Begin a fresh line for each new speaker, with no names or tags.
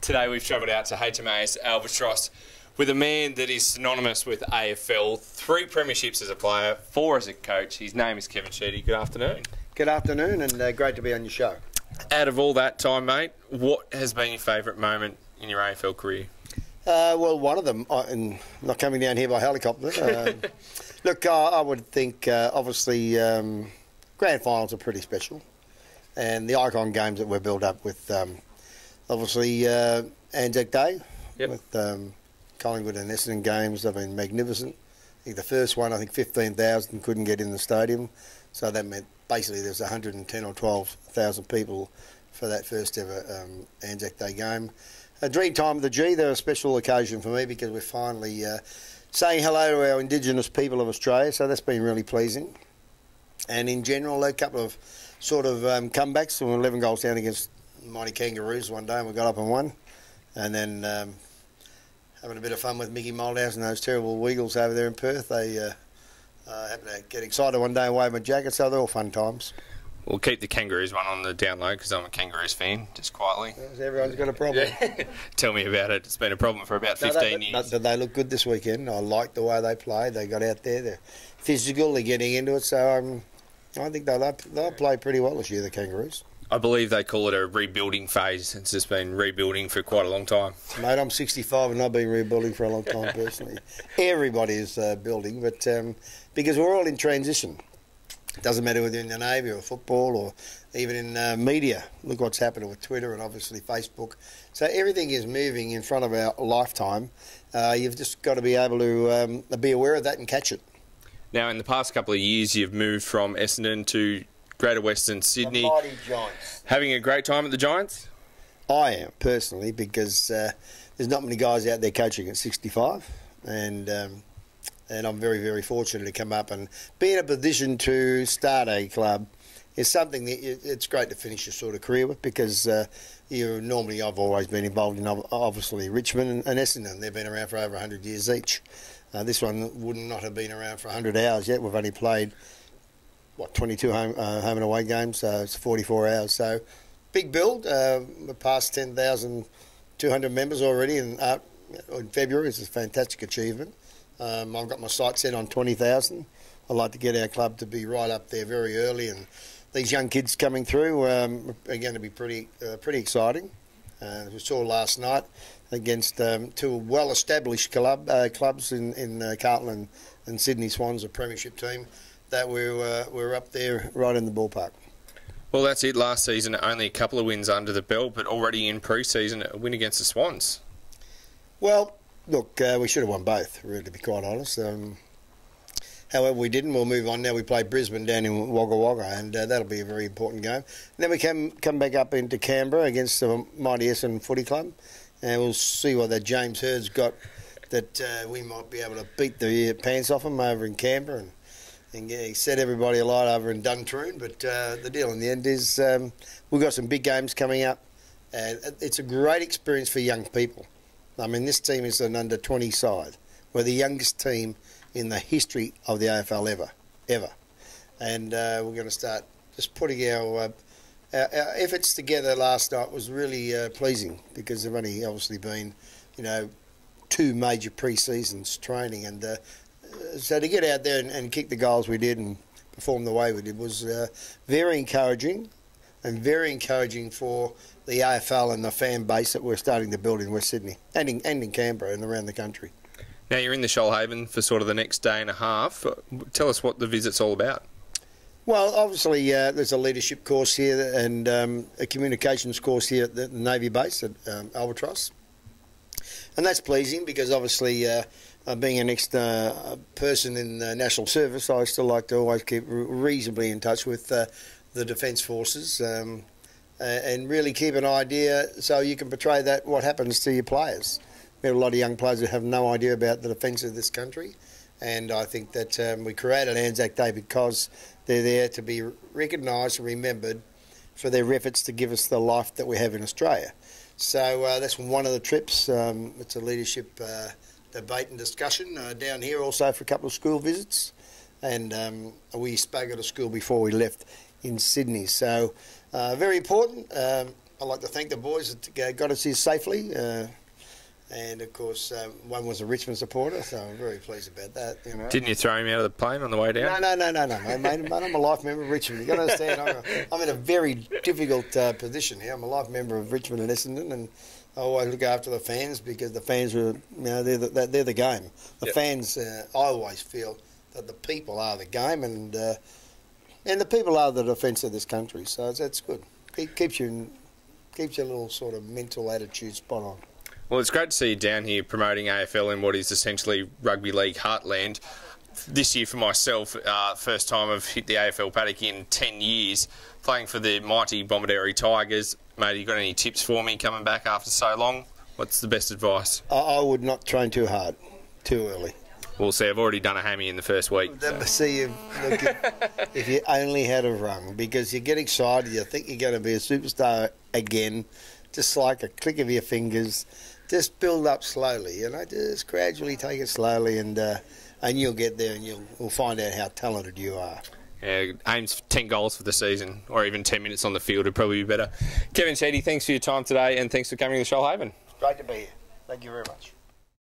Today we've travelled out to HMAS Albatross with a man that is synonymous with AFL. 3 premierships as a player, 4 as a coach. His name is Kevin Sheedy. Good afternoon.
Good afternoon, and great to be on your show.
Out of all that time, mate, what has been your favourite moment in your AFL career?
Well, one of them, and not coming down here by helicopter. Look, I would think, obviously, grand finals are pretty special. And the icon games that we're built up with, obviously, Anzac Day, with Collingwood and Essendon games have been magnificent. I think the first one, 15,000 couldn't get in the stadium. So that meant basically there's 110 or 12,000 people for that first ever Anzac Day game. A dream time of the G. They're a special occasion for me because we're finally saying hello to our Indigenous people of Australia, so that's been really pleasing. And in general, a couple of sort of comebacks. We were 11 goals down against mighty Kangaroos one day and we got up and won. And then having a bit of fun with Mickey Moldhouse and those terrible Weagles over there in Perth. They happened to get excited one day and wave my jacket, so they're all fun times.
We'll keep the Kangaroos one on the down low because I'm a Kangaroos fan, just quietly.
Everyone's got a problem.
Tell me about it. It's been a problem for about 15 years.
But they look good this weekend. I like the way they play. They got out there. They're physical. They're getting into it. So I think they'll play pretty well this year, the Kangaroos.
I believe they call it a rebuilding phase. It's just been rebuilding for quite a long time.
Mate, I'm 65 and I've been rebuilding for a long time personally. Everybody is building, but because we're all in transition. It doesn't matter whether you're in the Navy or football or even in media. Look what's happening with Twitter and obviously Facebook. So everything is moving in front of our lifetime. You've just got to be able to be aware of that and catch it.
Now, in the past couple of years, you've moved from Essendon to Greater Western Sydney.
The mighty Giants.
Having a great time at the Giants?
I am, personally, because there's not many guys out there coaching at 65. And I'm very, very fortunate to come up and be in a position to start a club is something that it's great to finish your sort of career with because I've always been involved in, obviously, Richmond and Essendon. They've been around for over 100 years each. This one would not have been around for 100 hours yet. We've only played, 22 home and away games, so it's 44 hours. So big build. We're past 10,200 members already in February. It's a fantastic achievement. I've got my sights set on 20,000. I'd like to get our club to be right up there very early, and these young kids coming through are going to be pretty exciting. As we saw last night against 2 well-established clubs in Carlton and Sydney Swans, a premiership team, that we're up there right in the ballpark.
Well, that's it. Last season, only a couple of wins under the belt, but already in pre-season, a win against the Swans.
Well, look, we should have won both, really, to be quite honest. However, we didn't. We'll move on now. We play Brisbane down in Wagga Wagga, and that'll be a very important game. And then we come back up into Canberra against the mighty Essendon Footy Club, and we'll see what that James Hurd's got that we might be able to beat the pants off him over in Canberra and set everybody alight over in Duntroon. But the deal in the end is we've got some big games coming up, and it's a great experience for young people. I mean, this team is an under-20 side. We're the youngest team in the history of the AFL ever. And we're going to start just putting our efforts together. Last night was really pleasing because there have only obviously been, 2 major pre-seasons training. And so to get out there and kick the goals we did and perform the way we did was very encouraging, and very encouraging for the AFL and the fan base that we're starting to build in West Sydney and in Canberra and around the country.
Now, you're in the Shoalhaven for sort of the next day and a half. Tell us what the visit's all about.
Well, obviously, there's a leadership course here and a communications course here at the Navy base at Albatross. And that's pleasing because, obviously, being an ex-person in the National Service, I still like to always keep reasonably in touch with the Defence Forces and really keep an idea so you can portray what happens to your players. We have a lot of young players who have no idea about the defence of this country, and I think that we created Anzac Day because they're there to be recognised and remembered for their efforts to give us the life that we have in Australia. So that's one of the trips. It's a leadership debate and discussion down here also for a couple of school visits, and we spoke at a school before we left in Sydney. So very important. A I'd like to thank the boys that got us here safely. And of course, one was a Richmond supporter, so I'm very pleased about that. You know.
Didn't you throw him out of the plane on the way down?
No, mate, I'm a life member of Richmond. You've got to understand, I'm in a very difficult position here. I'm a life member of Richmond and Essendon, and I always look after the fans because the fans are, they're the game. The fans, I always feel that the people are the game, and the people are the defence of this country. So that's good. Keeps your little sort of mental attitude spot on.
Well, it's great to see you down here promoting AFL in what is essentially rugby league heartland. This year for myself, first time I've hit the AFL paddock in 10 years, playing for the mighty Bombarderi Tigers. Mate, you got any tips for me coming back after so long? What's the best advice?
I would not train too hard, too early.
We'll see, I've already done a hammy in the first week.
See, if you only had a rung, because you get excited, you think you're going to be a superstar again, just like a click of your fingers. Just build up slowly, just gradually take it slowly, and you'll get there, and you'll find out how talented you are.
Yeah, aims for 10 goals for the season, or even 10 minutes on the field would probably be better. Kevin Sheedy, thanks for your time today, and thanks for coming to Shoalhaven.
It's great to be here. Thank you very much.